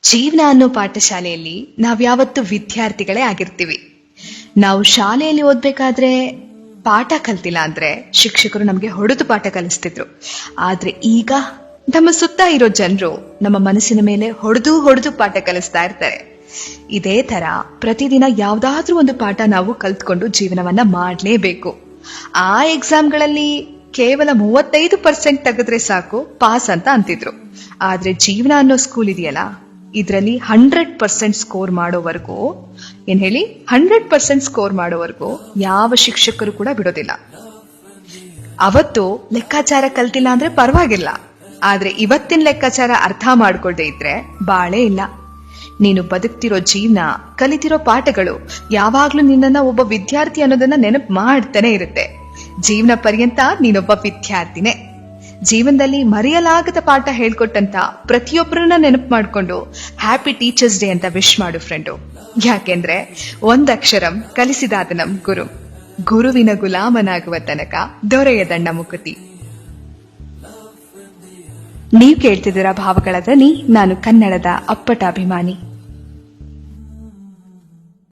ಜೀವನ ಅನ್ನೋ ಪಾಠಶಾಲೆಯಲ್ಲಿ ನಾವ್ಯಾವತ್ತು ವಿದ್ಯಾರ್ಥಿಗಳೇ ಆಗಿರ್ತೀವಿ. ನಾವು ಶಾಲೆಯಲ್ಲಿ ಓದ್ಬೇಕಾದ್ರೆ ಪಾಠ ಕಲ್ತಿಲ್ಲ ಅಂದ್ರೆ ಶಿಕ್ಷಕರು ನಮ್ಗೆ ಹೊಡೆದು ಪಾಠ ಕಲಿಸ್ತಿದ್ರು. ಆದ್ರೆ ಈಗ ನಮ್ಮ ಸುತ್ತ ಇರೋ ಜನರು ನಮ್ಮ ಮನಸ್ಸಿನ ಮೇಲೆ ಹೊಡೆದು ಪಾಠ ಕಲಿಸ್ತಾ ಇರ್ತಾರೆ. ಇದೇ ತರ ಪ್ರತಿದಿನ ಯಾವ್ದಾದ್ರೂ ಒಂದು ಪಾಠ ನಾವು ಕಲ್ತ್ಕೊಂಡು ಜೀವನವನ್ನ ಮಾಡ್ಲೇಬೇಕು. ಆ ಎಕ್ಸಾಮ್ಗಳಲ್ಲಿ ಕೇವಲ 35% ತೆಗೆದ್ರೆ ಸಾಕು ಪಾಸ್ ಅಂತ ಅಂತಿದ್ರು. ಆದ್ರೆ ಜೀವನ ಅನ್ನೋ ಸ್ಕೂಲ್ ಇದೆಯಲ್ಲ, ಇದರಲ್ಲಿ 100% ಸ್ಕೋರ್ ಮಾಡೋವರೆಗೂ 100% ಸ್ಕೋರ್ ಮಾಡೋವರೆಗೂ ಯಾವ ಶಿಕ್ಷಕರು ಕೂಡ ಬಿಡೋದಿಲ್ಲ. ಅವತ್ತು ಲೆಕ್ಕಾಚಾರ ಕಲ್ತಿಲ್ಲ ಅಂದ್ರೆ ಪರವಾಗಿಲ್ಲ, ಆದ್ರೆ ಇವತ್ತಿನ ಲೆಕ್ಕಾಚಾರ ಅರ್ಥ ಮಾಡ್ಕೊಳ್ದೇ ಇದ್ರೆ ಬಾಳೇ ಇಲ್ಲ. ನೀನು ಬದುಕ್ತಿರೋ ಜೀವನ, ಕಲಿತಿರೋ ಪಾಠಗಳು ಯಾವಾಗ್ಲೂ ನಿನ್ನನ್ನ ಒಬ್ಬ ವಿದ್ಯಾರ್ಥಿ ಅನ್ನೋದನ್ನ ನೆನಪು ಮಾಡ್ತಾನೆ ಇರುತ್ತೆ. ಜೀವನ ಪರ್ಯಂತ ನೀನೊಬ್ಬ ವಿದ್ಯಾರ್ಥಿನೇ. ಜೀವನದಲ್ಲಿ ಮರೆಯಲಾಗದ ಪಾಠ ಹೇಳ್ಕೊಟ್ಟಂತ ಪ್ರತಿಯೊಬ್ಬರನ್ನ ನೆನಪು ಮಾಡ್ಕೊಂಡು ಹ್ಯಾಪಿ ಟೀಚರ್ಸ್ ಡೇ ಅಂತ ವಿಶ್ ಮಾಡು ಫ್ರೆಂಡು. ಯಾಕೆಂದ್ರೆ ಒಂದಕ್ಷರಂ ಕಲಿಸಿದಾದನಂ ಗುರು, ಗುರುವಿನ ಗುಲಾಮನಾಗುವ ತನಕ ದೊರೆಯದಣ್ಣ ಮುಕುತಿ. ನೀವು ಕೇಳ್ತಿದ್ದೀರಾ ಭಾವಗಳ ಧ್ವನಿ. ನಾನು ಕನ್ನಡದ ಅಪ್ಪಟ ಅಭಿಮಾನಿ.